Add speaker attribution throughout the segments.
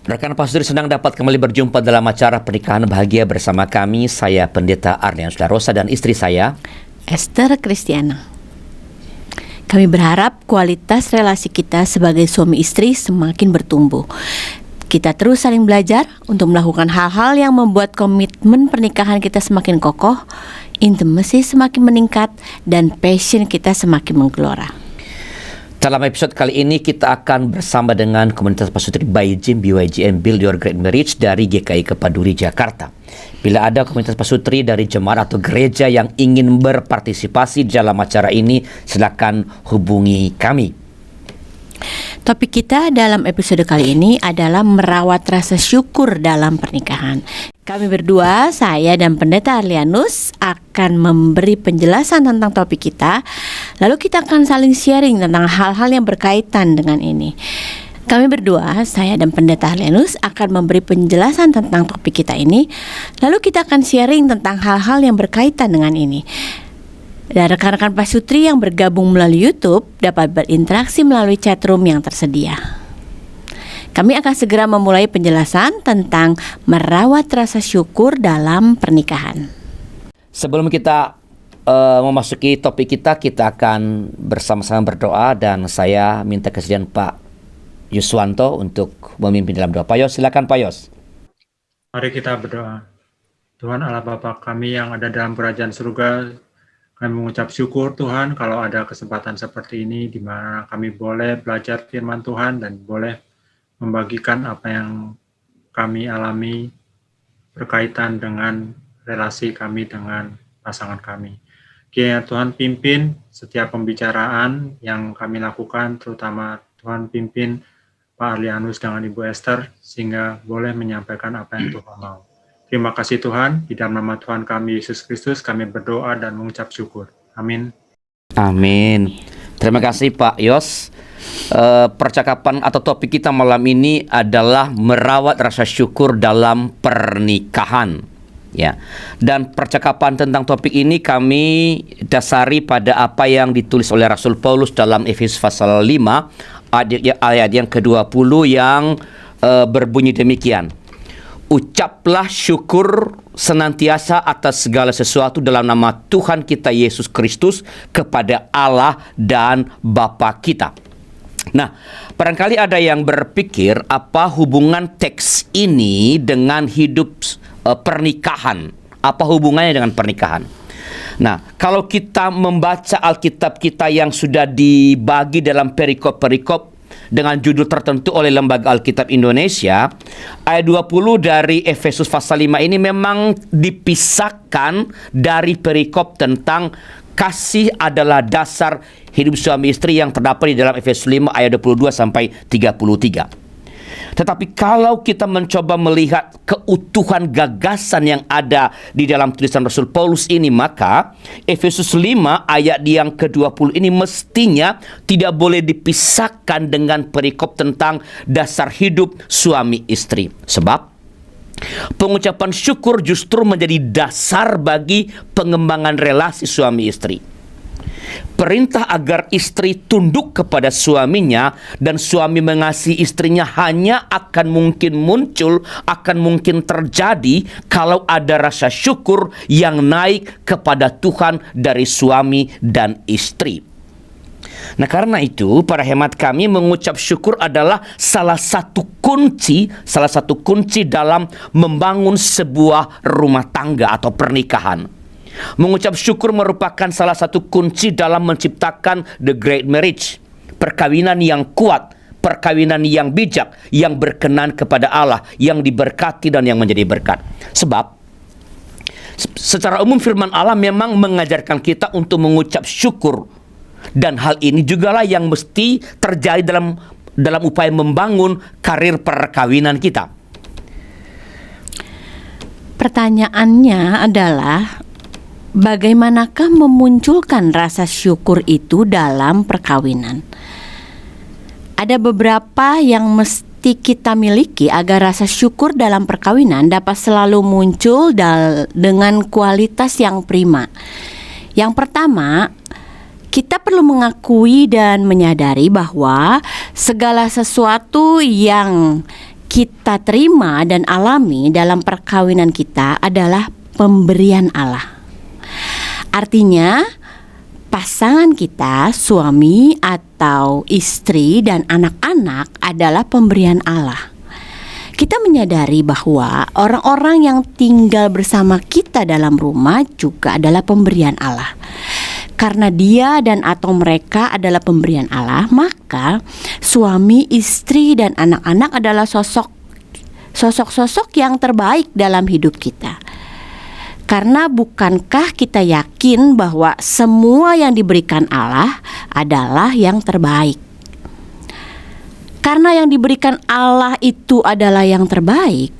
Speaker 1: Rekan Pastor senang dapat kembali berjumpa dalam acara Pernikahan Bahagia bersama kami. Saya Pendeta Arnianus Darosa dan istri saya
Speaker 2: Esther Kristiana. Kami berharap kualitas relasi kita sebagai suami istri semakin bertumbuh. Kita terus saling belajar untuk melakukan hal-hal yang membuat komitmen pernikahan kita semakin kokoh, intimacy semakin meningkat, dan passion kita semakin menggelora.
Speaker 1: Dalam episode kali ini kita akan bersama dengan komunitas pasutri by Jim BYGM Build Your Great Marriage dari GKI Kepaduri Jakarta. Bila ada komunitas pasutri dari jemaat atau gereja yang ingin berpartisipasi dalam acara ini, silakan hubungi kami.
Speaker 2: Topik kita dalam episode kali ini adalah merawat rasa syukur dalam pernikahan. Kami berdua, saya dan Pendeta Arlianus, akan memberi penjelasan tentang topik kita. Lalu kita akan saling sharing tentang hal-hal yang berkaitan dengan ini. Kami berdua, saya dan Pendeta Arlianus, akan memberi penjelasan tentang topik kita ini. Lalu kita akan sharing tentang hal-hal yang berkaitan dengan ini. Dan rekan-rekan pasutri yang bergabung melalui YouTube dapat berinteraksi melalui chatroom yang tersedia. Kami akan segera memulai penjelasan tentang merawat rasa syukur dalam pernikahan.
Speaker 1: Sebelum kita memasuki topik kita akan bersama-sama berdoa dan saya minta kesediaan Pak Yuswanto untuk memimpin dalam doa. Pak Yos, silakan Pak Yos.
Speaker 3: Mari kita berdoa. Tuhan Allah Bapa kami yang ada dalam kerajaan surga, kami mengucap syukur Tuhan kalau ada kesempatan seperti ini di mana kami boleh belajar firman Tuhan dan boleh membagikan apa yang kami alami berkaitan dengan relasi kami dengan pasangan kami. Kiranya Tuhan pimpin setiap pembicaraan yang kami lakukan, terutama Tuhan pimpin Pak Arlianus dengan Ibu Esther, sehingga boleh menyampaikan apa yang Tuhan mau. Terima kasih Tuhan, di dalam nama Tuhan kami Yesus Kristus kami berdoa dan mengucap syukur. Amin.
Speaker 1: Amin. Terima kasih Pak Yos. Percakapan atau topik kita malam ini adalah merawat rasa syukur dalam pernikahan. Ya. Dan percakapan tentang topik ini kami dasari pada apa yang ditulis oleh Rasul Paulus dalam Efesus pasal 5 ayat yang ke-20 yang berbunyi demikian. Ucaplah syukur senantiasa atas segala sesuatu dalam nama Tuhan kita Yesus Kristus kepada Allah dan Bapa kita. Nah, barangkali ada yang berpikir apa hubungan teks ini dengan hidup pernikahan? Apa hubungannya dengan pernikahan? Nah, kalau kita membaca Alkitab kita yang sudah dibagi dalam perikop-perikop dengan judul tertentu oleh Lembaga Alkitab Indonesia, ayat 20 dari Efesus pasal 5 ini memang dipisahkan dari perikop tentang kasih adalah dasar hidup suami istri yang terdapat di dalam Efesus 5 ayat 22 sampai 33. Tetapi kalau kita mencoba melihat keutuhan gagasan yang ada di dalam tulisan Rasul Paulus ini, maka Efesus 5 ayat yang ke-20 ini mestinya tidak boleh dipisahkan dengan perikop tentang dasar hidup suami istri. Sebab pengucapan syukur justru menjadi dasar bagi pengembangan relasi suami istri. Perintah agar istri tunduk kepada suaminya dan suami mengasihi istrinya hanya akan mungkin muncul, akan mungkin terjadi kalau ada rasa syukur yang naik kepada Tuhan dari suami dan istri. Nah, karena itu pada hemat kami mengucap syukur adalah salah satu kunci dalam membangun sebuah rumah tangga atau pernikahan. Mengucap syukur merupakan salah satu kunci dalam menciptakan the great marriage, perkawinan yang kuat, perkawinan yang bijak, yang berkenan kepada Allah, yang diberkati dan yang menjadi berkat. Sebab secara umum firman Allah memang mengajarkan kita untuk mengucap syukur. Dan hal ini jugalah yang mesti terjadi dalam upaya membangun karir perkawinan kita.
Speaker 2: Pertanyaannya adalah, bagaimanakah memunculkan rasa syukur itu dalam perkawinan? Ada beberapa yang mesti kita miliki agar rasa syukur dalam perkawinan dapat selalu muncul dengan kualitas yang prima. Yang pertama, kita perlu mengakui dan menyadari bahwa segala sesuatu yang kita terima dan alami dalam perkawinan kita adalah pemberian Allah. Artinya, pasangan kita, suami atau istri dan anak-anak adalah pemberian Allah. Kita menyadari bahwa orang-orang yang tinggal bersama kita dalam rumah juga adalah pemberian Allah. Karena dia dan atau mereka adalah pemberian Allah, maka suami, istri, dan anak-anak adalah sosok-sosok yang terbaik dalam hidup kita. Karena bukankah kita yakin bahwa semua yang diberikan Allah adalah yang terbaik? Karena yang diberikan Allah itu adalah yang terbaik,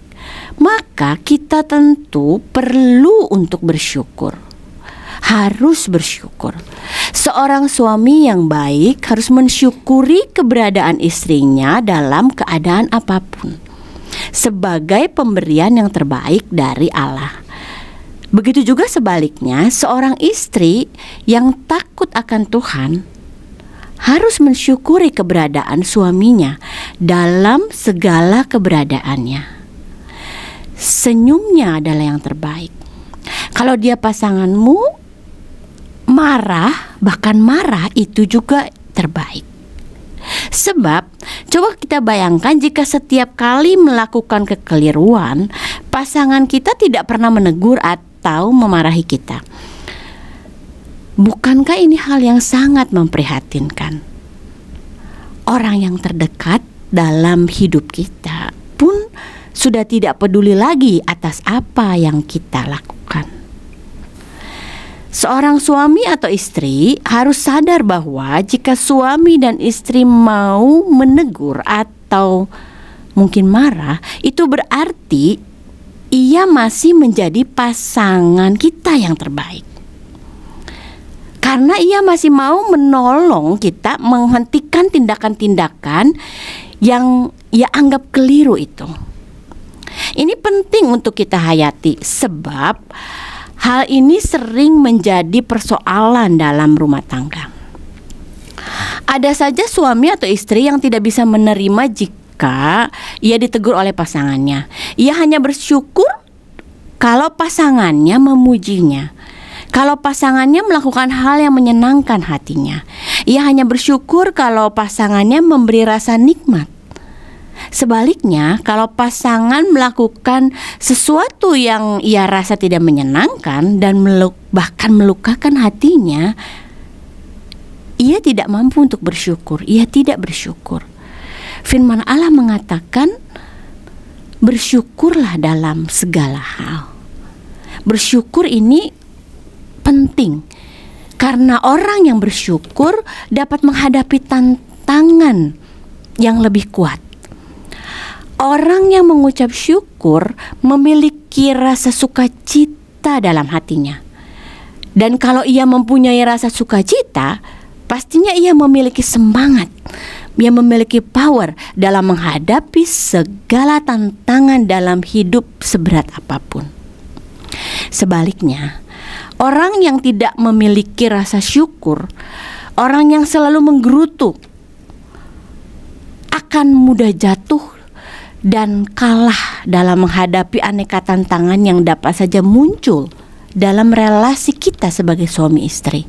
Speaker 2: maka kita tentu perlu untuk bersyukur. Harus bersyukur. Seorang suami yang baik harus mensyukuri keberadaan istrinya dalam keadaan apapun, sebagai pemberian yang terbaik dari Allah. Begitu juga sebaliknya, seorang istri yang takut akan Tuhan harus mensyukuri keberadaan suaminya dalam segala keberadaannya. Senyumnya adalah yang terbaik. Kalau dia pasanganmu marah, bahkan marah, itu juga terbaik. Sebab, coba kita bayangkan jika setiap kali melakukan kekeliruan, pasangan kita tidak pernah menegur atau memarahi kita. Bukankah ini hal yang sangat memprihatinkan? Orang yang terdekat dalam hidup kita pun sudah tidak peduli lagi atas apa yang kita lakukan. Seorang suami atau istri harus sadar bahwa jika suami dan istri mau menegur atau mungkin marah, itu berarti ia masih menjadi pasangan kita yang terbaik. Karena ia masih mau menolong kita menghentikan tindakan-tindakan yang ia anggap keliru itu. Ini penting untuk kita hayati, sebab hal ini sering menjadi persoalan dalam rumah tangga. Ada saja suami atau istri yang tidak bisa menerima jika ia ditegur oleh pasangannya. Ia hanya bersyukur kalau pasangannya memujinya, kalau pasangannya melakukan hal yang menyenangkan hatinya. Ia hanya bersyukur kalau pasangannya memberi rasa nikmat. Sebaliknya, kalau pasangan melakukan sesuatu yang ia rasa tidak menyenangkan dan bahkan melukakan hatinya, ia tidak mampu untuk bersyukur. Ia tidak bersyukur. Firman Allah mengatakan, bersyukurlah dalam segala hal. Bersyukur ini penting, karena orang yang bersyukur dapat menghadapi tantangan yang lebih kuat. Orang yang mengucap syukur memiliki rasa sukacita dalam hatinya. Dan kalau ia mempunyai rasa sukacita, pastinya ia memiliki semangat, ia memiliki power dalam menghadapi segala tantangan dalam hidup seberat apapun. Sebaliknya, orang yang tidak memiliki rasa syukur, orang yang selalu menggerutu, akan mudah jatuh dan kalah dalam menghadapi aneka tantangan yang dapat saja muncul dalam relasi kita sebagai suami istri.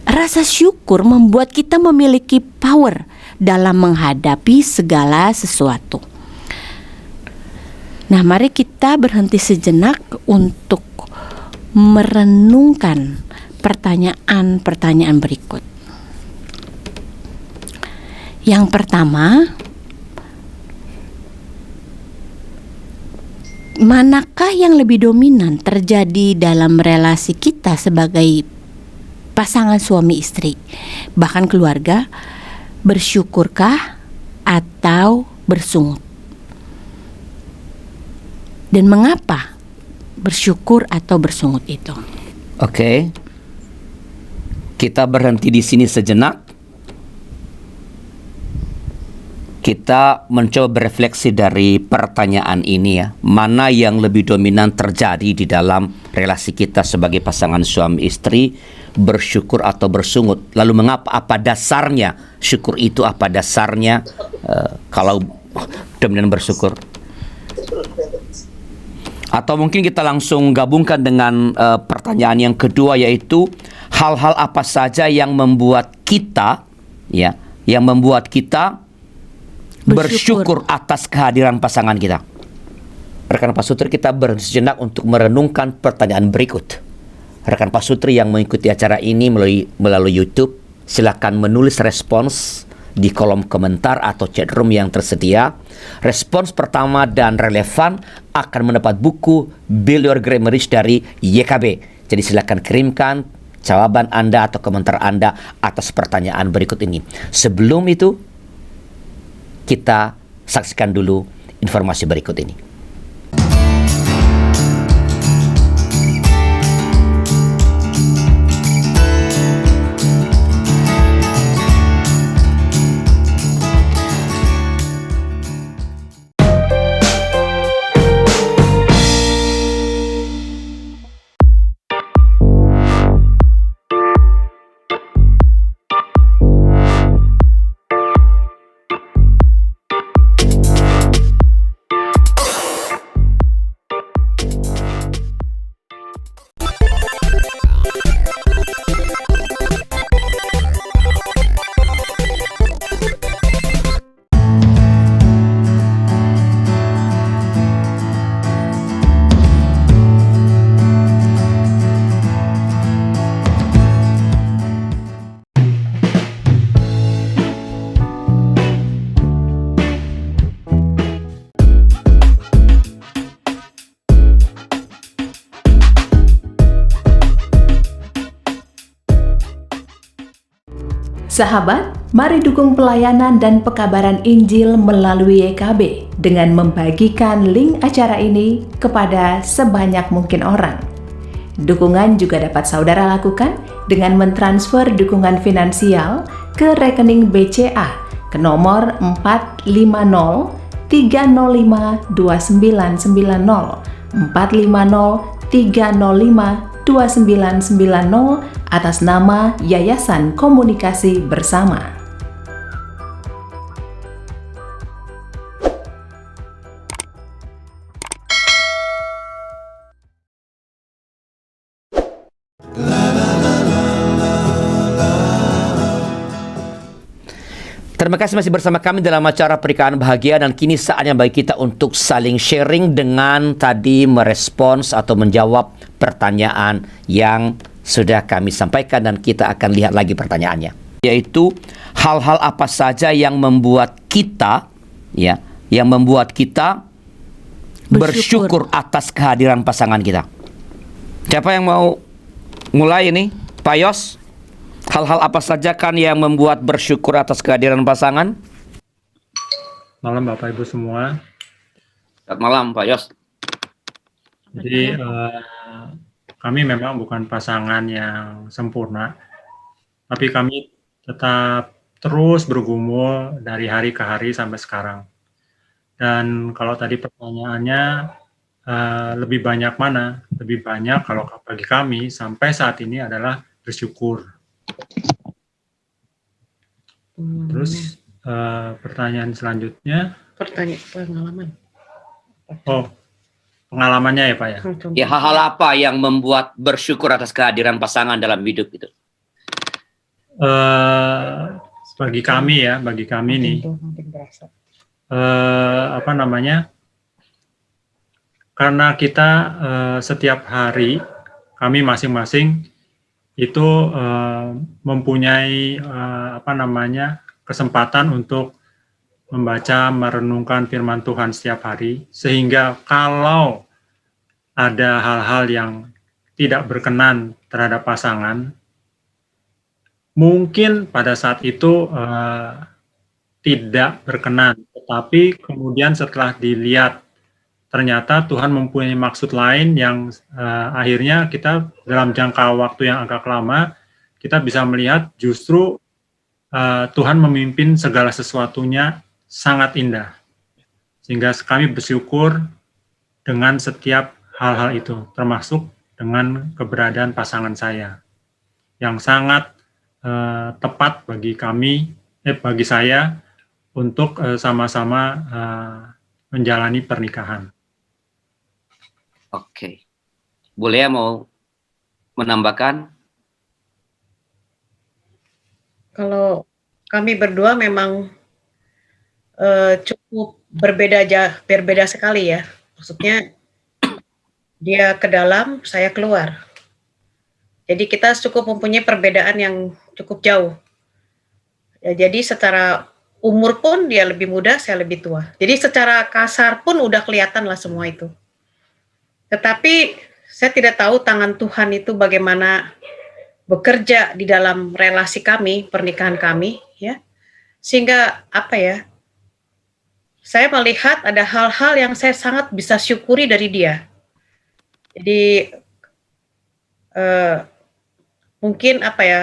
Speaker 2: Rasa syukur membuat kita memiliki power dalam menghadapi segala sesuatu. Nah, mari kita berhenti sejenak untuk merenungkan pertanyaan-pertanyaan berikut. Yang pertama, manakah yang lebih dominan terjadi dalam relasi kita sebagai pasangan suami istri, bahkan keluarga? Bersyukurkah atau bersungut? Dan mengapa bersyukur atau bersungut itu?
Speaker 1: Oke. Kita berhenti di sini sejenak. kita mencoba berefleksi dari pertanyaan ini ya. Mana yang lebih dominan terjadi di dalam relasi kita sebagai pasangan suami istri, bersyukur atau bersungut. Lalu mengapa, apa dasarnya syukur itu, apa dasarnya kalau dominan bersyukur? Atau mungkin kita langsung gabungkan dengan pertanyaan yang kedua, yaitu hal-hal apa saja yang membuat kita bersyukur atas kehadiran pasangan kita. Rekan Pasutri, kita berhenti sejenak untuk merenungkan pertanyaan berikut. Rekan Pasutri yang mengikuti acara ini melalui YouTube, silakan menulis respons di kolom komentar atau chat room yang tersedia. Respons pertama dan relevan akan mendapat buku Build Your Great Marriage dari YKB. Jadi silakan kirimkan jawaban Anda atau komentar Anda atas pertanyaan berikut ini. Sebelum itu, kita saksikan dulu informasi berikut ini.
Speaker 4: Sahabat, mari dukung pelayanan dan pekabaran Injil melalui YKB dengan membagikan link acara ini kepada sebanyak mungkin orang. Dukungan juga dapat saudara lakukan dengan mentransfer dukungan finansial ke rekening BCA ke nomor 450 305 2990 450 305 2990 atas nama Yayasan Komunikasi Bersama.
Speaker 1: Terima kasih masih bersama kami dalam acara Pernikahan Bahagia, dan kini saatnya bagi kita untuk saling sharing dengan tadi merespons atau menjawab pertanyaan yang sudah kami sampaikan, dan kita akan lihat lagi pertanyaannya, yaitu hal-hal apa saja yang membuat kita bersyukur atas kehadiran pasangan kita. Siapa yang mau mulai ini? Pak Yos? Hal-hal apa saja kan yang membuat bersyukur atas kehadiran pasangan?
Speaker 3: Malam Bapak Ibu semua.
Speaker 1: Selamat malam Pak Yos.
Speaker 3: Jadi kami memang bukan pasangan yang sempurna, tapi kami tetap terus bergumul dari hari ke hari sampai sekarang. Dan kalau tadi pertanyaannya lebih banyak mana? Lebih banyak kalau bagi kami sampai saat ini adalah bersyukur. Terus pertanyaan selanjutnya,
Speaker 5: Pengalaman.
Speaker 3: pengalamannya ya Pak ya?
Speaker 1: Ya, hal-hal apa yang membuat bersyukur atas kehadiran pasangan dalam hidup itu?
Speaker 3: Bagi kami nih, karena kita setiap hari kami masing-masing itu mempunyai kesempatan untuk membaca, merenungkan firman Tuhan setiap hari, sehingga kalau ada hal-hal yang tidak berkenan terhadap pasangan, mungkin pada saat itu tidak berkenan, tetapi kemudian setelah dilihat ternyata Tuhan mempunyai maksud lain yang akhirnya kita dalam jangka waktu yang agak lama kita bisa melihat justru Tuhan memimpin segala sesuatunya sangat indah. Sehingga kami bersyukur dengan setiap hal-hal itu, termasuk dengan keberadaan pasangan saya yang sangat tepat bagi bagi saya untuk sama-sama menjalani pernikahan.
Speaker 1: Oke. Boleh ya mau menambahkan?
Speaker 5: Kalau kami berdua memang cukup berbeda sekali ya. Maksudnya dia ke dalam, saya keluar. Jadi kita cukup mempunyai perbedaan yang cukup jauh. Ya, jadi secara umur pun dia lebih muda, saya lebih tua. Jadi secara kasar pun udah kelihatan lah semua itu. Tetapi saya tidak tahu tangan Tuhan itu bagaimana bekerja di dalam relasi kami, pernikahan kami, ya. Sehingga apa ya? Saya melihat ada hal-hal yang saya sangat bisa syukuri dari dia. Jadi mungkin apa ya?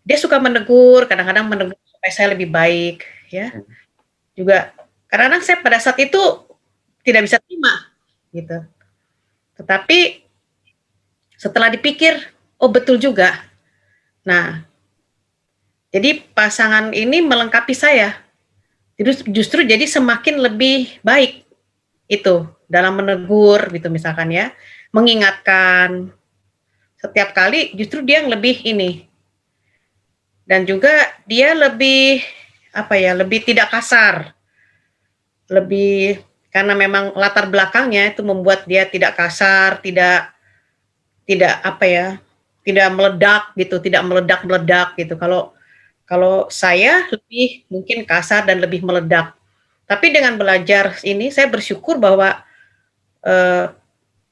Speaker 5: Dia suka menegur, kadang-kadang menegur supaya saya lebih baik, ya. Juga kadang-kadang saya pada saat itu tidak bisa terima, gitu. Tetapi setelah dipikir, oh betul juga. Nah, jadi pasangan ini melengkapi saya. Justru jadi semakin lebih baik itu dalam menegur, gitu misalkan ya, mengingatkan. Setiap kali justru dia yang lebih ini. Dan juga dia lebih apa ya, lebih tidak kasar. Lebih karena memang latar belakangnya itu membuat dia tidak kasar, tidak apa ya, tidak meledak gitu, tidak meledak-meledak gitu. Kalau saya lebih mungkin kasar dan lebih meledak. Tapi dengan belajar ini saya bersyukur bahwa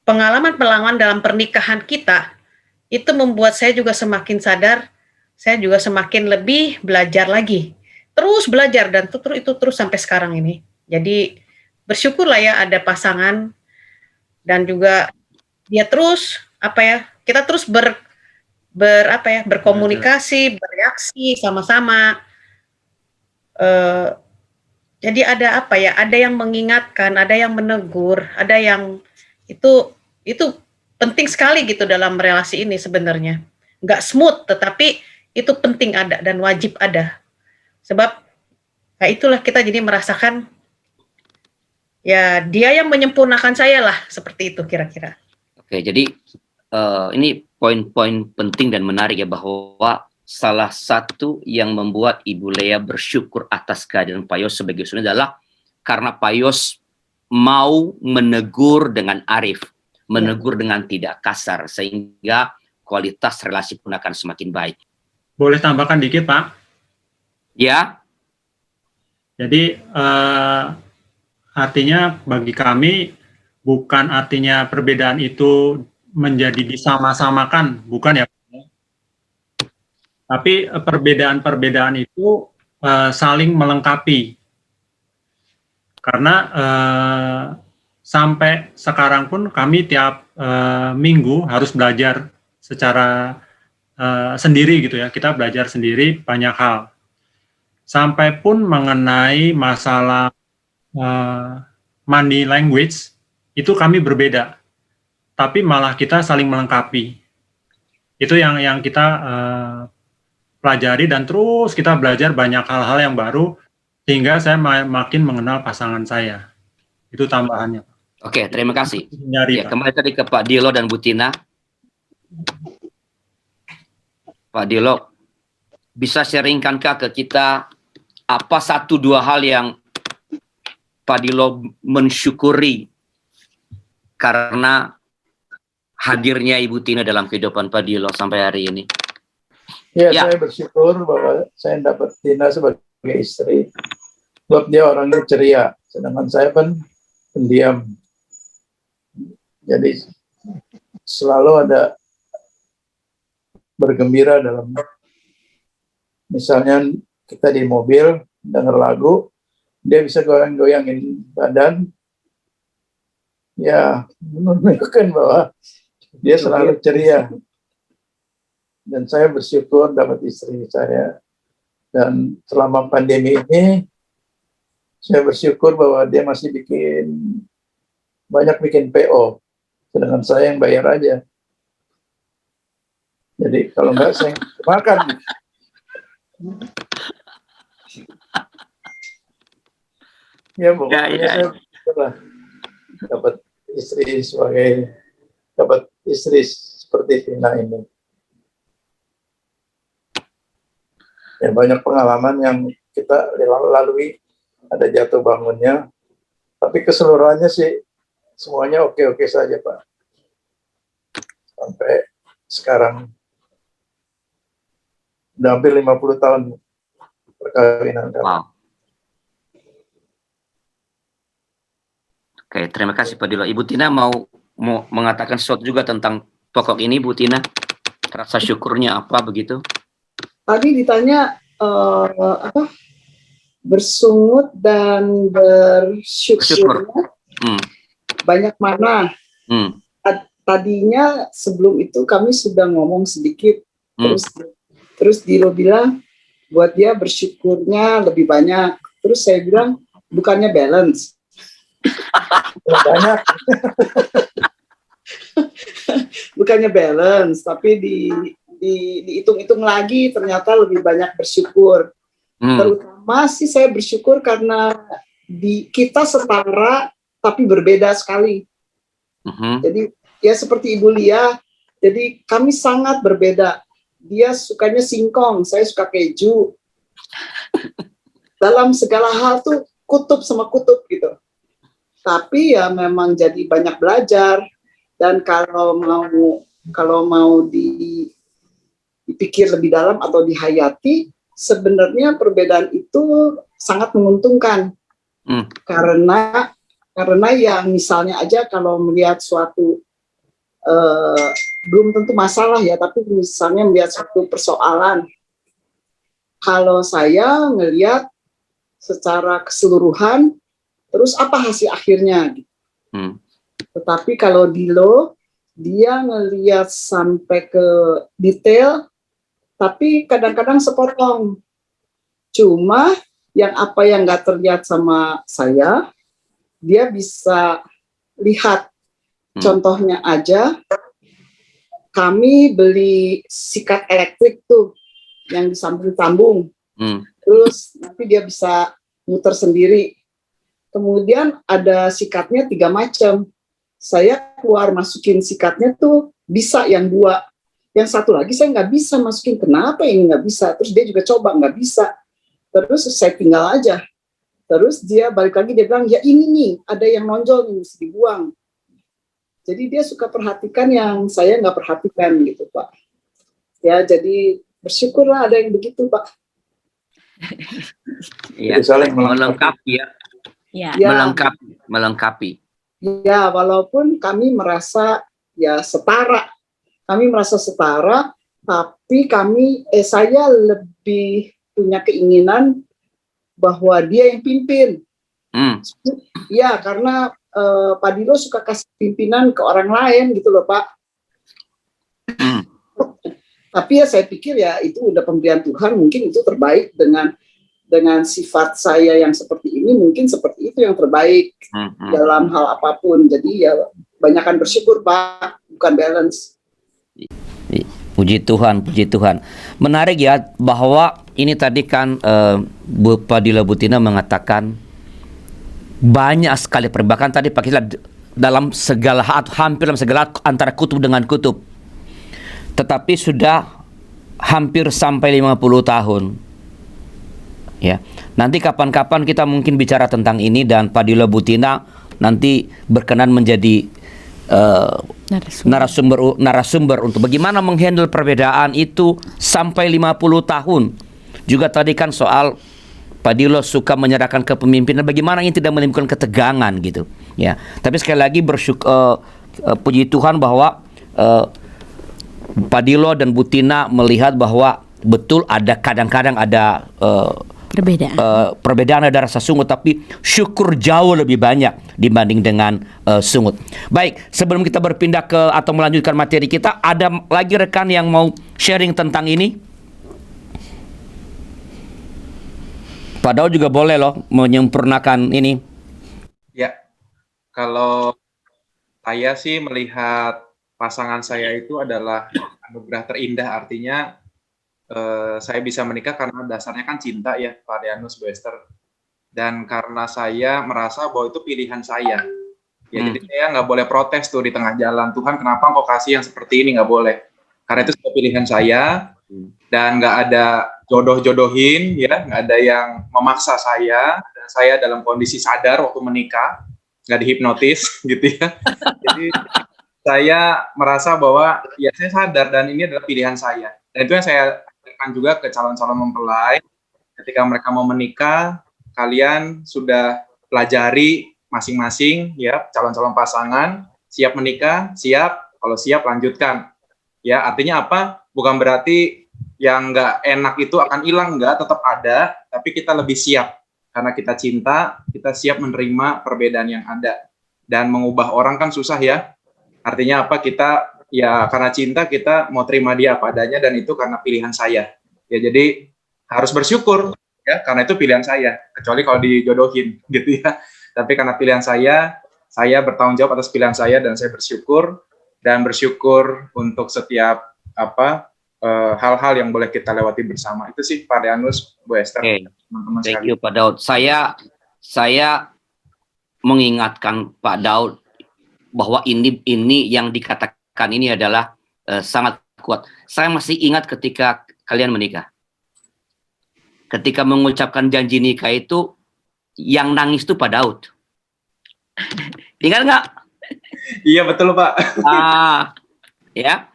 Speaker 5: pengalaman-pengalaman dalam pernikahan kita itu membuat saya juga semakin sadar, saya juga semakin lebih belajar lagi. Terus belajar dan itu terus sampai sekarang ini. Jadi bersyukurlah ya ada pasangan dan juga dia terus apa ya, kita terus berkomunikasi, bereaksi sama-sama. Jadi ada apa ya, ada yang mengingatkan, ada yang menegur, ada yang itu penting sekali gitu dalam relasi ini sebenarnya. Nggak smooth, tetapi itu penting ada dan wajib ada. Sebab nah itulah kita jadi merasakan ya dia yang menyempurnakan saya lah, seperti itu kira-kira.
Speaker 1: Oke, jadi ini poin-poin penting dan menarik ya, bahwa salah satu yang membuat Ibu Lea bersyukur atas kehadiran Pak Yos sebagai suami adalah karena Pak Yos mau menegur dengan arif, menegur dengan tidak kasar, sehingga kualitas relasi pun akan semakin baik.
Speaker 3: Boleh tambahkan dikit, Pak?
Speaker 1: Ya.
Speaker 3: Jadi artinya bagi kami bukan artinya perbedaan itu menjadi disama-samakan, bukan ya. Tapi perbedaan-perbedaan itu saling melengkapi. Karena sampai sekarang pun kami tiap minggu harus belajar secara sendiri gitu ya. Kita belajar sendiri banyak hal. Sampai pun mengenai masalah money language, itu kami berbeda. Tapi malah kita saling melengkapi. Itu yang kita pelajari dan terus kita belajar banyak hal-hal yang baru sehingga saya makin mengenal pasangan saya. Itu tambahannya.
Speaker 1: Oke, terima kasih.
Speaker 3: Nyari,
Speaker 1: Ya,
Speaker 3: Pak.
Speaker 1: kembali tadi ke Pak Dilo dan Bu Tina. Pak Dilo, bisa sharingkankah ke kita apa 1-2 hal yang Pak Dilo mensyukuri karena hadirnya Ibu Tina dalam kehidupan Pak Dilo sampai hari ini?
Speaker 6: Ya,
Speaker 1: Ya.
Speaker 6: saya bersyukur bahwa saya dapat Tina sebagai istri. Sebab dia orangnya ceria, sedangkan saya kan pendiam. Jadi selalu ada bergembira dalam, misalnya kita di mobil dengar lagu, dia bisa goyang-goyangin badan, ya menunjukkan bahwa dia selalu ceria. Dan saya bersyukur dapat istri saya. Dan selama pandemi ini, Saya bersyukur bahwa dia masih bikin PO, sedangkan saya yang bayar aja. Jadi kalau enggak saya makan. Ya pokoknya saya pernah dapat istri seperti Tina ini. Ya banyak pengalaman yang kita lalui, ada jatuh bangunnya, tapi keseluruhannya sih semuanya oke-oke saja Pak. Sampai sekarang udah hampir 50 tahun perkawinan kami.
Speaker 1: Wow. Oke, terima kasih Pak Dilo. Ibu Tina mau mengatakan sesuatu juga tentang pokok ini, Bu Tina? Rasa syukurnya apa begitu?
Speaker 7: Tadi ditanya bersungut dan bersyukur. Banyak mana? Tadinya sebelum itu kami sudah ngomong sedikit, terus Dilo bilang buat dia bersyukurnya lebih banyak. Terus saya bilang bukannya balance.
Speaker 6: Banyak.
Speaker 7: Bukannya balance, tapi dihitung-hitung lagi ternyata lebih banyak bersyukur. Terutama sih saya bersyukur karena kita setara tapi berbeda sekali. Jadi ya seperti Ibu Lia, jadi kami sangat berbeda. Dia sukanya singkong, saya suka keju. Dalam segala hal tuh kutub sama kutub gitu. Tapi ya memang jadi banyak belajar, dan kalau mau dipikir lebih dalam atau dihayati, sebenarnya perbedaan itu sangat menguntungkan. Karena yang misalnya aja kalau melihat suatu belum tentu masalah ya, tapi misalnya melihat suatu persoalan, kalau saya ngelihat secara keseluruhan, terus apa hasil akhirnya? Tetapi kalau Dilo, dia ngelihat sampai ke detail, tapi kadang-kadang sepotong. Cuma yang nggak terlihat sama saya, dia bisa lihat. Contohnya aja, kami beli sikat elektrik tuh, yang disambung-sambung. Terus nanti dia bisa muter sendiri. Kemudian ada sikatnya 3 macam. Saya keluar masukin sikatnya tuh bisa yang 2. Yang satu lagi saya nggak bisa masukin. Kenapa ini nggak bisa? Terus dia juga coba nggak bisa. Terus saya tinggal aja. Terus dia balik lagi, dia bilang, ya ini nih, ada yang nonjol nih, mesti dibuang. Jadi dia suka perhatikan yang saya nggak perhatikan gitu Pak. Ya jadi bersyukurlah ada yang begitu Pak.
Speaker 1: Iya,
Speaker 6: saling
Speaker 1: melengkapi ya.
Speaker 2: Ya.
Speaker 1: Melengkapi.
Speaker 7: Ya, walaupun kami merasa ya setara. Kami merasa setara, tapi saya lebih punya keinginan bahwa dia yang pimpin. Ya, karena Pak Dilo suka kasih pimpinan ke orang lain gitu loh Pak. Tapi ya saya pikir ya itu udah pemberian Tuhan, mungkin itu terbaik dengan sifat saya yang seperti ini, mungkin seperti itu yang terbaik dalam hal apapun. Jadi ya banyakkan bersyukur Pak, bukan balance.
Speaker 1: Puji Tuhan, puji Tuhan. Menarik ya bahwa ini tadi kan Pak Dilo Bu Tina mengatakan banyak sekali perbedaan tadi Pak Kila dalam segala hal, hampir dalam segala antara kutub dengan kutub. Tetapi sudah hampir sampai 50 tahun. Ya, nanti kapan-kapan kita mungkin bicara tentang ini, dan Pak Dilo Bu Tina nanti berkenan menjadi narasumber untuk bagaimana menghandle perbedaan itu sampai 50 tahun. Juga tadi kan soal Pak Dilo suka menyerahkan kepemimpinan, bagaimana ini tidak menimbulkan ketegangan gitu. Ya, tapi sekali lagi bersyukur, puji Tuhan bahwa Pak Dilo dan Bu Tina melihat bahwa betul ada kadang-kadang ada perbedaan, ada rasa sungut, tapi syukur jauh lebih banyak dibanding dengan sungut. Baik, sebelum kita berpindah atau melanjutkan materi kita, ada lagi rekan yang mau sharing tentang ini? Pak Daud juga boleh loh menyempurnakan ini.
Speaker 8: Ya, kalau saya sih melihat pasangan saya itu adalah anugerah terindah, artinya saya bisa menikah karena dasarnya kan cinta ya, Pak Rianus, Bu Esther. Dan karena saya merasa bahwa itu pilihan saya. Ya, jadi saya nggak boleh protes tuh di tengah jalan. Tuhan, kenapa engkau kasih yang seperti ini? Nggak boleh. Karena itu sudah pilihan saya, dan nggak ada jodoh-jodohin, ya, nggak ada yang memaksa saya. Dan saya dalam kondisi sadar waktu menikah, nggak dihipnotis, gitu ya. Jadi saya merasa bahwa ya saya sadar dan ini adalah pilihan saya. Dan itu yang saya akan juga ke calon-calon mempelai. Ketika mereka mau menikah, kalian sudah pelajari masing-masing ya, calon-calon pasangan, siap menikah, siap, kalau siap lanjutkan. Ya, artinya apa? Bukan berarti yang nggak enak itu akan hilang, nggak, tetap ada, tapi kita lebih siap. Karena kita cinta, kita siap menerima perbedaan yang ada. Dan mengubah orang kan susah ya. Artinya apa? Kita, ya karena cinta, kita mau terima dia apa adanya, dan itu karena pilihan saya. Ya, jadi harus bersyukur, ya, karena itu pilihan saya. Kecuali kalau dijodohin, gitu ya. Tapi karena pilihan saya bertanggung jawab atas pilihan saya, dan saya bersyukur, dan bersyukur untuk setiap hal-hal yang boleh kita lewati bersama. Itu sih Pak Rianus, Bu Esther, teman-teman
Speaker 1: Thank
Speaker 8: sekalian.
Speaker 1: you Pak Daud. Saya mengingatkan Pak Daud bahwa ini yang dikatakan ini adalah sangat kuat. Saya masih ingat ketika kalian menikah. Ketika mengucapkan janji nikah itu, yang nangis itu Pak Daud. Ingat nggak?
Speaker 8: Iya betul Pak.
Speaker 1: Ya.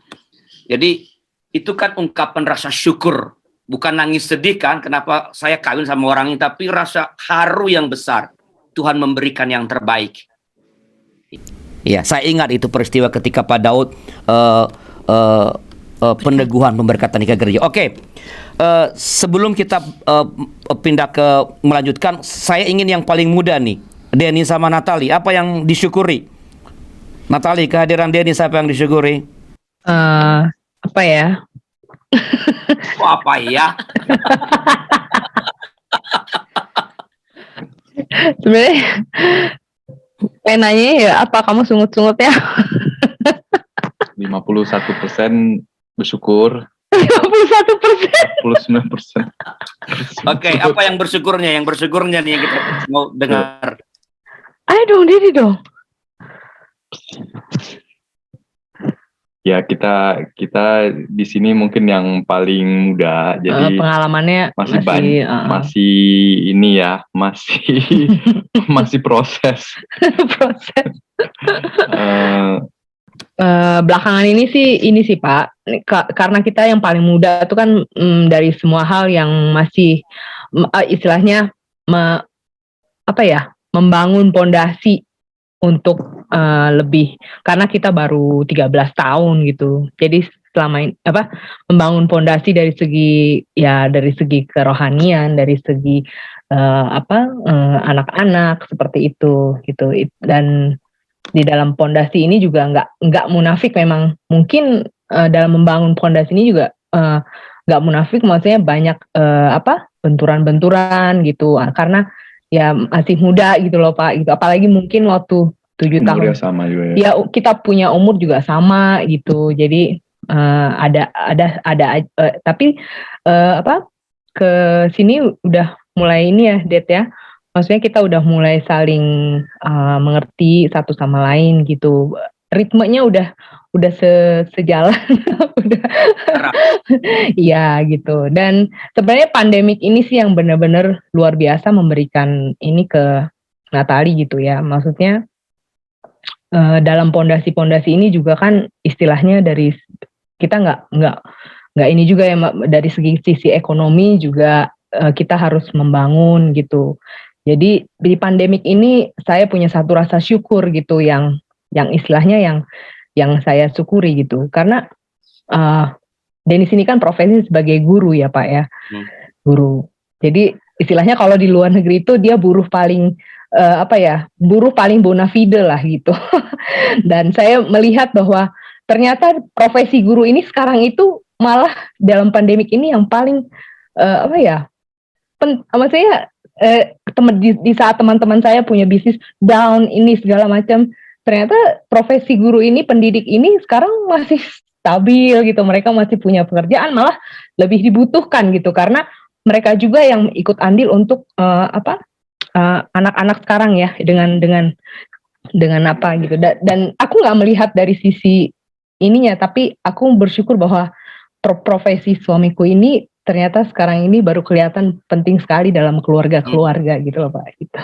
Speaker 1: Jadi itu kan ungkapan rasa syukur, bukan nangis sedih kan? Kenapa saya kawin sama orang ini? Tapi rasa haru yang besar. Tuhan memberikan yang terbaik. Ya, saya ingat itu peristiwa ketika Pak Daud peneguhan pemberkatan nikah gereja. Oke. Sebelum kita pindah ke melanjutkan, saya ingin yang paling muda nih, Denny sama Natali. Apa yang disyukuri? Natali, kehadiran Denny siapa yang disyukuri?
Speaker 9: Apa ya?
Speaker 1: Oh, apa ya?
Speaker 9: Sebenarnya penanya ya, apa kamu sungut-sungut ya?
Speaker 10: 51% bersyukur.
Speaker 9: 51%.
Speaker 10: 49%.
Speaker 1: Oke, apa yang bersyukurnya? Yang bersyukurnya nih yang kita mau dengar.
Speaker 9: Ayo dong, Didi dong.
Speaker 10: Ya kita di sini mungkin yang paling muda, jadi
Speaker 9: pengalamannya
Speaker 10: masih banyak, masih ini ya, masih proses.
Speaker 9: Proses. Belakangan ini sih Pak, karena kita yang paling muda itu kan dari semua hal yang masih istilahnya membangun pondasi untuk lebih, karena kita baru 13 tahun gitu. Jadi selama ini membangun pondasi dari segi kerohanian, dari segi anak-anak seperti itu gitu. Dan di dalam pondasi ini juga nggak munafik, memang mungkin dalam membangun pondasi ini juga nggak munafik, maksudnya banyak benturan-benturan gitu, karena ya masih muda gitu loh Pak gitu. Apalagi mungkin waktu 7 tahun
Speaker 10: sama juga
Speaker 9: ya kita punya umur juga sama gitu. Jadi tapi ke sini udah mulai ini ya Det ya, maksudnya kita udah mulai saling mengerti satu sama lain gitu. Ritmenya udah sejalan. Udah iya gitu. Dan sebenarnya pandemik ini sih yang benar-benar luar biasa memberikan ini ke Natali gitu ya. Maksudnya dalam pondasi-pondasi ini juga kan istilahnya dari kita nggak ini juga ya, dari sisi ekonomi juga kita harus membangun gitu. Jadi di pandemik ini saya punya satu rasa syukur gitu yang istilahnya yang saya syukuri gitu, karena Denis ini kan profesi sebagai guru ya Pak ya, guru. Jadi istilahnya kalau di luar negeri itu dia buruh paling buruh paling bona fide lah gitu. Dan saya melihat bahwa ternyata profesi guru ini sekarang itu malah dalam pandemik ini yang paling maksudnya di saat teman-teman saya punya bisnis down ini segala macam, ternyata profesi guru ini, pendidik ini sekarang masih stabil gitu, mereka masih punya pekerjaan, malah lebih dibutuhkan gitu, karena mereka juga yang ikut andil untuk anak-anak sekarang ya, dengan apa gitu. Dan aku nggak melihat dari sisi ininya, tapi aku bersyukur bahwa profesi suamiku ini ternyata sekarang ini baru kelihatan penting sekali dalam keluarga gitu loh Pak. Gitu.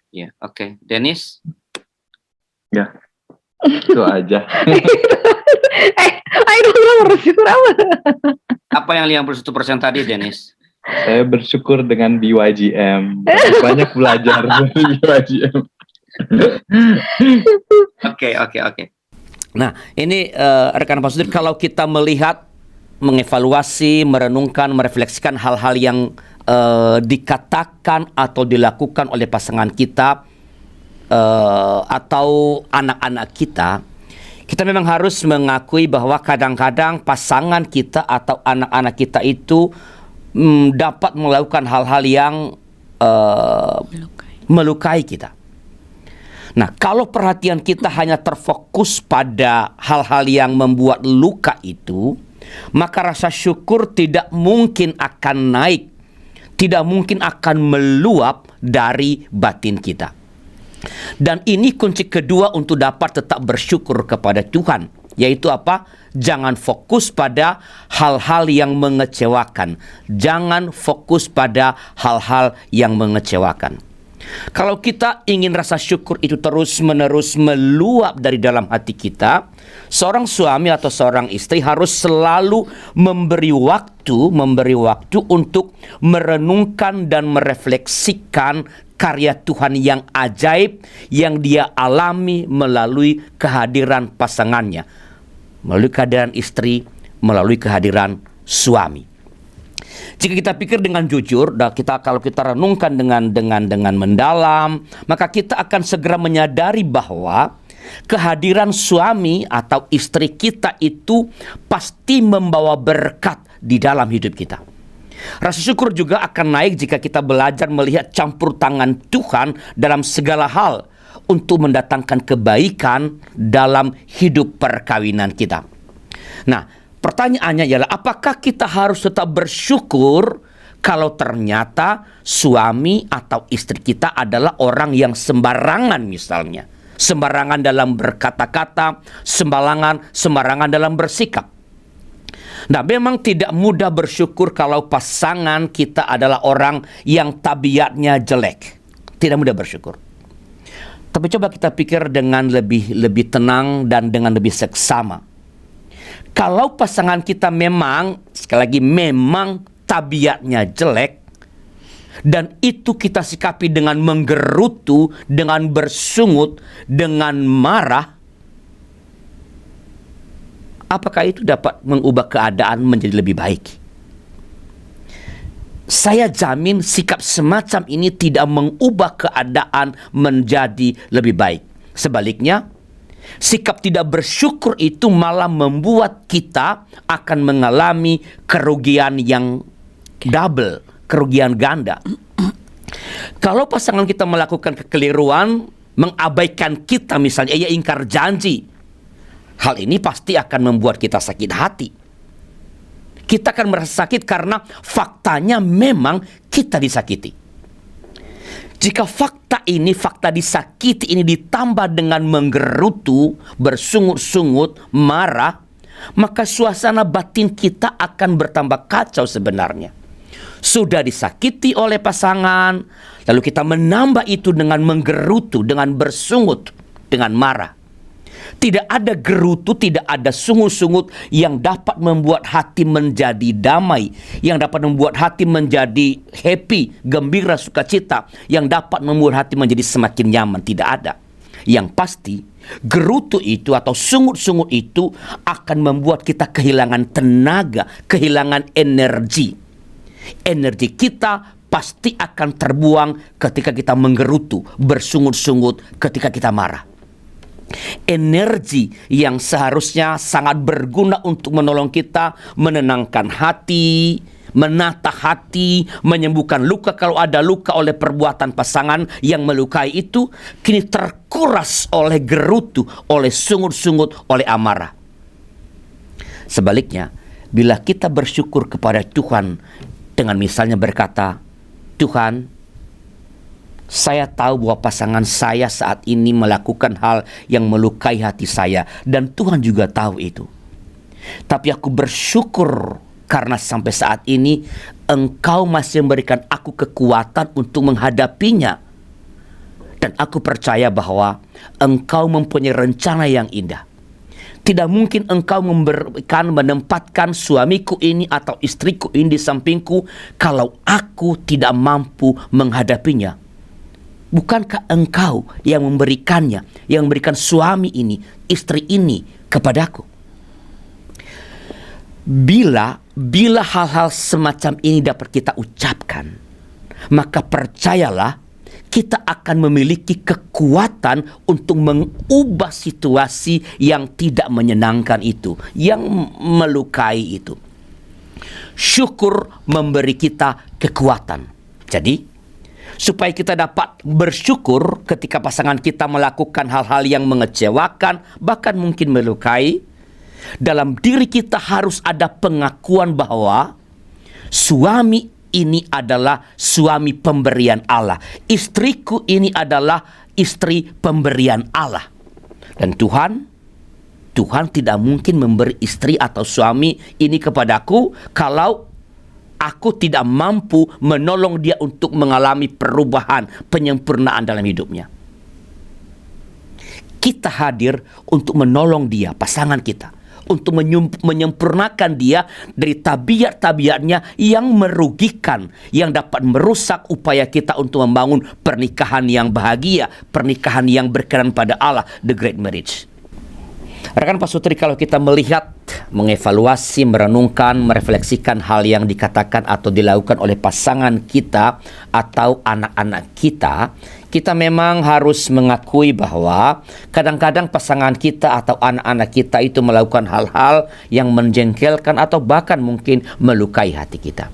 Speaker 1: Ya, oke. Dennis?
Speaker 10: Ya, itu aja.
Speaker 9: Ayo dong, bersyukur apa?
Speaker 1: Apa yang 51% tadi, Dennis?
Speaker 10: Saya bersyukur dengan BYGM. Banyak belajar dari BYGM.
Speaker 1: Oke. Nah, ini rekan Pak Sudir, kalau kita melihat, mengevaluasi, merenungkan, merefleksikan hal-hal yang dikatakan atau dilakukan oleh pasangan kita atau anak-anak kita memang harus mengakui bahwa kadang-kadang pasangan kita atau anak-anak kita itu dapat melakukan hal-hal yang melukai kita. Nah, kalau perhatian kita hanya terfokus pada hal-hal yang membuat luka itu, maka rasa syukur tidak mungkin akan naik, tidak mungkin akan meluap dari batin kita. Dan ini kunci kedua untuk dapat tetap bersyukur kepada Tuhan, yaitu apa? Jangan fokus pada hal-hal yang mengecewakan. Jangan fokus pada hal-hal yang mengecewakan. Kalau kita ingin rasa syukur itu terus-menerus meluap dari dalam hati kita, seorang suami atau seorang istri harus selalu memberi waktu untuk merenungkan dan merefleksikan karya Tuhan yang ajaib yang dia alami melalui kehadiran pasangannya, melalui kehadiran istri, melalui kehadiran suami. Jika kita pikir dengan jujur, dan kalau kita renungkan dengan mendalam, maka kita akan segera menyadari bahwa kehadiran suami atau istri kita itu pasti membawa berkat di dalam hidup kita. Rasa syukur juga akan naik jika kita belajar melihat campur tangan Tuhan dalam segala hal untuk mendatangkan kebaikan dalam hidup perkawinan kita. Nah, pertanyaannya ialah, apakah kita harus tetap bersyukur kalau ternyata suami atau istri kita adalah orang yang sembarangan misalnya? Sembarangan dalam berkata-kata, sembarangan dalam bersikap. Nah, memang tidak mudah bersyukur kalau pasangan kita adalah orang yang tabiatnya jelek. Tidak mudah bersyukur. Tapi coba kita pikir dengan lebih tenang dan dengan lebih seksama. Kalau pasangan kita memang, sekali lagi, memang tabiatnya jelek, dan itu kita sikapi dengan menggerutu, dengan bersungut, dengan marah, apakah itu dapat mengubah keadaan menjadi lebih baik? Saya jamin sikap semacam ini tidak mengubah keadaan menjadi lebih baik. Sebaliknya, sikap tidak bersyukur itu malah membuat kita akan mengalami kerugian yang double, kerugian ganda. Kalau pasangan kita melakukan kekeliruan, mengabaikan kita misalnya, ia ingkar janji, hal ini pasti akan membuat kita sakit hati. Kita akan merasa sakit karena faktanya memang kita disakiti. Jika fakta disakiti ini ditambah dengan menggerutu, bersungut-sungut, marah, maka suasana batin kita akan bertambah kacau sebenarnya. Sudah disakiti oleh pasangan, lalu kita menambah itu dengan menggerutu, dengan bersungut, dengan marah. Tidak ada gerutu, tidak ada sungut-sungut yang dapat membuat hati menjadi damai, yang dapat membuat hati menjadi happy, gembira, sukacita, yang dapat membuat hati menjadi semakin nyaman. Tidak ada. Yang pasti, gerutu itu atau sungut-sungut itu akan membuat kita kehilangan tenaga, kehilangan energi. Energi kita pasti akan terbuang ketika kita menggerutu, bersungut-sungut, ketika kita marah. Energi yang seharusnya sangat berguna untuk menolong kita menenangkan hati, menata hati, menyembuhkan luka kalau ada luka oleh perbuatan pasangan yang melukai itu, kini terkuras oleh gerutu, oleh sungut-sungut, oleh amarah. Sebaliknya, bila kita bersyukur kepada Tuhan dengan misalnya berkata, Tuhan, saya tahu bahwa pasangan saya saat ini melakukan hal yang melukai hati saya, dan Tuhan juga tahu itu. Tapi aku bersyukur karena sampai saat ini Engkau masih memberikan aku kekuatan untuk menghadapinya. Dan aku percaya bahwa Engkau mempunyai rencana yang indah. Tidak mungkin Engkau menempatkan suamiku ini atau istriku ini di sampingku kalau aku tidak mampu menghadapinya. Bukankah Engkau yang memberikannya, yang memberikan suami ini, istri ini kepadaku? Bila hal-hal semacam ini dapat kita ucapkan, maka percayalah kita akan memiliki kekuatan untuk mengubah situasi yang tidak menyenangkan itu, yang melukai itu. Syukur memberi kita kekuatan. Jadi, supaya kita dapat bersyukur ketika pasangan kita melakukan hal-hal yang mengecewakan, bahkan mungkin melukai, dalam diri kita harus ada pengakuan bahwa suami ini adalah suami pemberian Allah. Istriku ini adalah istri pemberian Allah. Dan Tuhan tidak mungkin memberi istri atau suami ini kepadaku kalau aku tidak mampu menolong dia untuk mengalami perubahan, penyempurnaan dalam hidupnya. Kita hadir untuk menolong dia, pasangan kita, untuk menyempurnakan dia dari tabiat-tabiatnya yang merugikan, yang dapat merusak upaya kita untuk membangun pernikahan yang bahagia, pernikahan yang berkenan pada Allah, the great marriage. Rekan pasutri, kalau kita melihat, mengevaluasi, merenungkan, merefleksikan hal yang dikatakan atau dilakukan oleh pasangan kita atau anak-anak kita, kita memang harus mengakui bahwa kadang-kadang pasangan kita atau anak-anak kita itu melakukan hal-hal yang menjengkelkan atau bahkan mungkin melukai hati kita.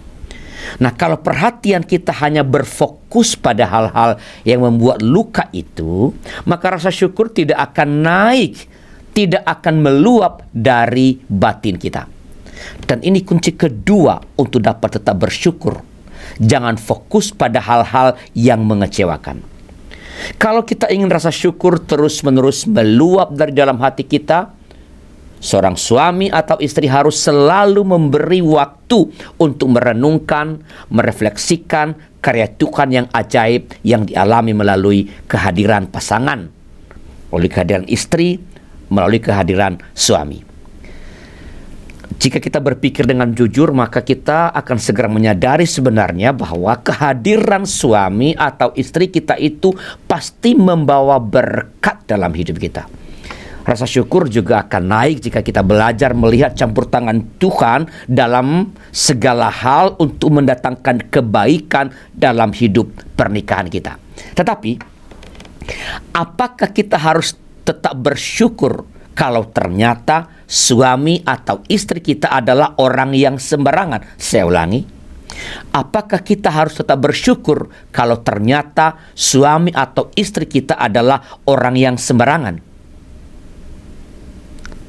Speaker 1: Nah, kalau perhatian kita hanya berfokus pada hal-hal yang membuat luka itu, maka rasa syukur tidak akan naik, tidak akan meluap dari batin kita. Dan ini kunci kedua untuk dapat tetap bersyukur. Jangan fokus pada hal-hal yang mengecewakan. Kalau kita ingin rasa syukur terus-menerus meluap dari dalam hati kita, seorang suami atau istri harus selalu memberi waktu untuk merenungkan, merefleksikan karya Tuhan yang ajaib yang dialami melalui kehadiran pasangan, oleh kehadiran istri, melalui kehadiran suami. Jika kita berpikir dengan jujur, maka kita akan segera menyadari sebenarnya bahwa kehadiran suami atau istri kita itu pasti membawa berkat dalam hidup kita. Rasa syukur juga akan naik jika kita belajar melihat campur tangan Tuhan dalam segala hal untuk mendatangkan kebaikan dalam hidup pernikahan kita. Tetapi, apakah kita harus tetap bersyukur kalau ternyata suami atau istri kita adalah orang yang sembarangan? Saya ulangi, apakah kita harus tetap bersyukur kalau ternyata suami atau istri kita adalah orang yang sembarangan?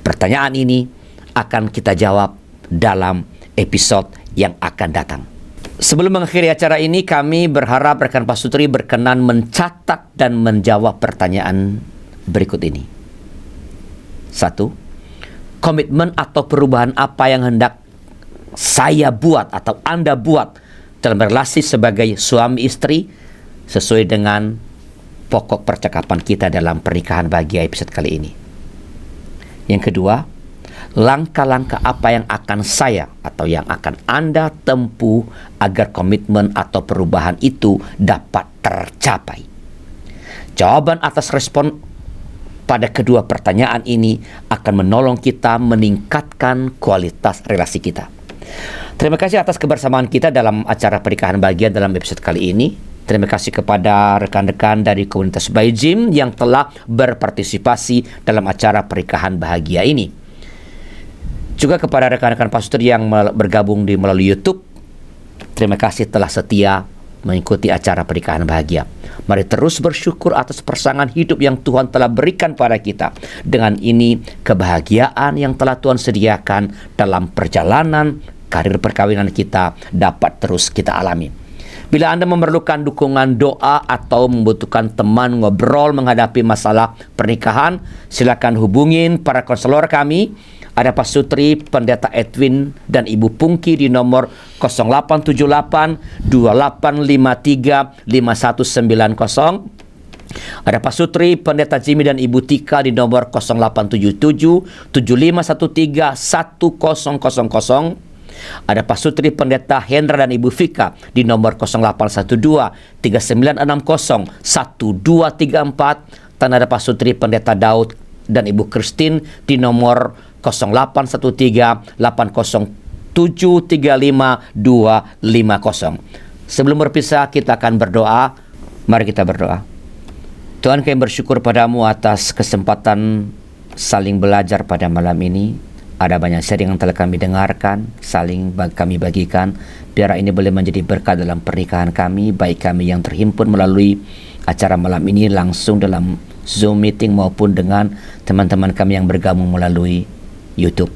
Speaker 1: Pertanyaan ini akan kita jawab dalam episode yang akan datang. Sebelum mengakhiri acara ini, kami berharap rekan pasutri berkenan mencatat dan menjawab pertanyaan berikut ini. 1. Komitmen atau perubahan apa yang hendak saya buat atau Anda buat dalam relasi sebagai suami istri sesuai dengan pokok percakapan kita dalam pernikahan bahagia episode kali ini. Yang kedua, langkah-langkah apa yang akan saya atau yang akan Anda tempuh agar komitmen atau perubahan itu dapat tercapai. Jawaban atas respon pada kedua pertanyaan ini akan menolong kita meningkatkan kualitas relasi kita. Terima kasih atas kebersamaan kita dalam acara pernikahan bahagia dalam episode kali ini. Terima kasih kepada rekan-rekan dari komunitas By Jim yang telah berpartisipasi dalam acara pernikahan bahagia ini. Juga kepada rekan-rekan pastor yang bergabung melalui YouTube. Terima kasih telah setia mengikuti acara Pernikahan Bahagia. Mari terus bersyukur atas pasangan hidup yang Tuhan telah berikan pada kita. Dengan ini, kebahagiaan yang telah Tuhan sediakan dalam perjalanan karir perkawinan kita dapat terus kita alami. Bila Anda memerlukan dukungan doa atau membutuhkan teman ngobrol menghadapi masalah pernikahan, silakan hubungin para konselor kami. Ada Pak Sutri, Pendeta Edwin, dan Ibu Pungki di nomor 0878 2853 5190. Ada Pak Sutri, Pendeta Jimmy, dan Ibu Tika di nomor 0877 7513 1000. Ada Pak Sutri, Pendeta Hendra, dan Ibu Vika di nomor 0812 3960 1234. Dan ada Pak Sutri, Pendeta Daud, dan Ibu Christine di nomor 0813 807 35250. Sebelum berpisah, kita akan berdoa. Mari kita berdoa. Tuhan, kami bersyukur padamu atas kesempatan saling belajar pada malam ini. Ada banyak sharing yang telah kami dengarkan, kami bagikan. Biar ini boleh menjadi berkat dalam pernikahan kami, baik kami yang terhimpun melalui acara malam ini langsung dalam Zoom meeting maupun dengan teman-teman kami yang bergabung melalui YouTube.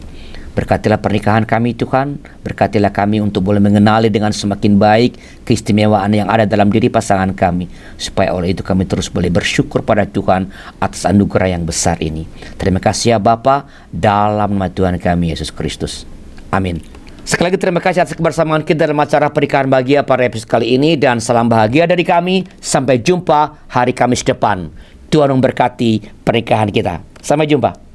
Speaker 1: Berkatilah pernikahan kami Tuhan, berkatilah kami untuk boleh mengenali dengan semakin baik keistimewaan yang ada dalam diri pasangan kami, supaya oleh itu kami terus boleh bersyukur pada Tuhan atas anugerah yang besar ini. Terima kasih ya Bapa, dalam nama Tuhan kami Yesus Kristus. Amin. Sekali lagi terima kasih atas kebersamaan kita dalam acara Pernikahan Bahagia pada episode kali ini, dan salam bahagia dari kami. Sampai jumpa hari Kamis depan. Tuhan memberkati pernikahan kita. Sampai jumpa.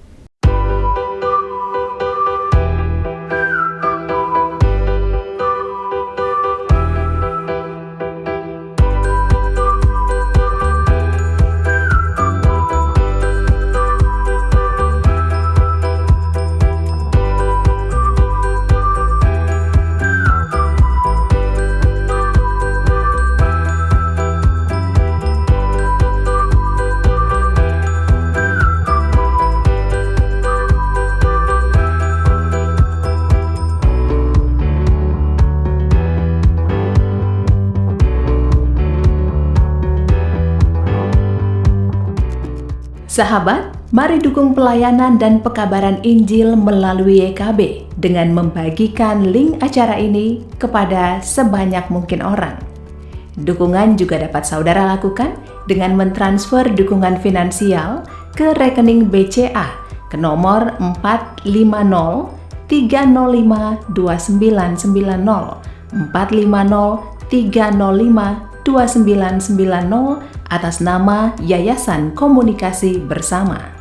Speaker 4: Sahabat, mari dukung pelayanan dan pekabaran Injil melalui YKB dengan membagikan link acara ini kepada sebanyak mungkin orang. Dukungan juga dapat saudara lakukan dengan mentransfer dukungan finansial ke rekening BCA ke nomor 450 305 2990 450 305 2990 atas nama Yayasan Komunikasi Bersama.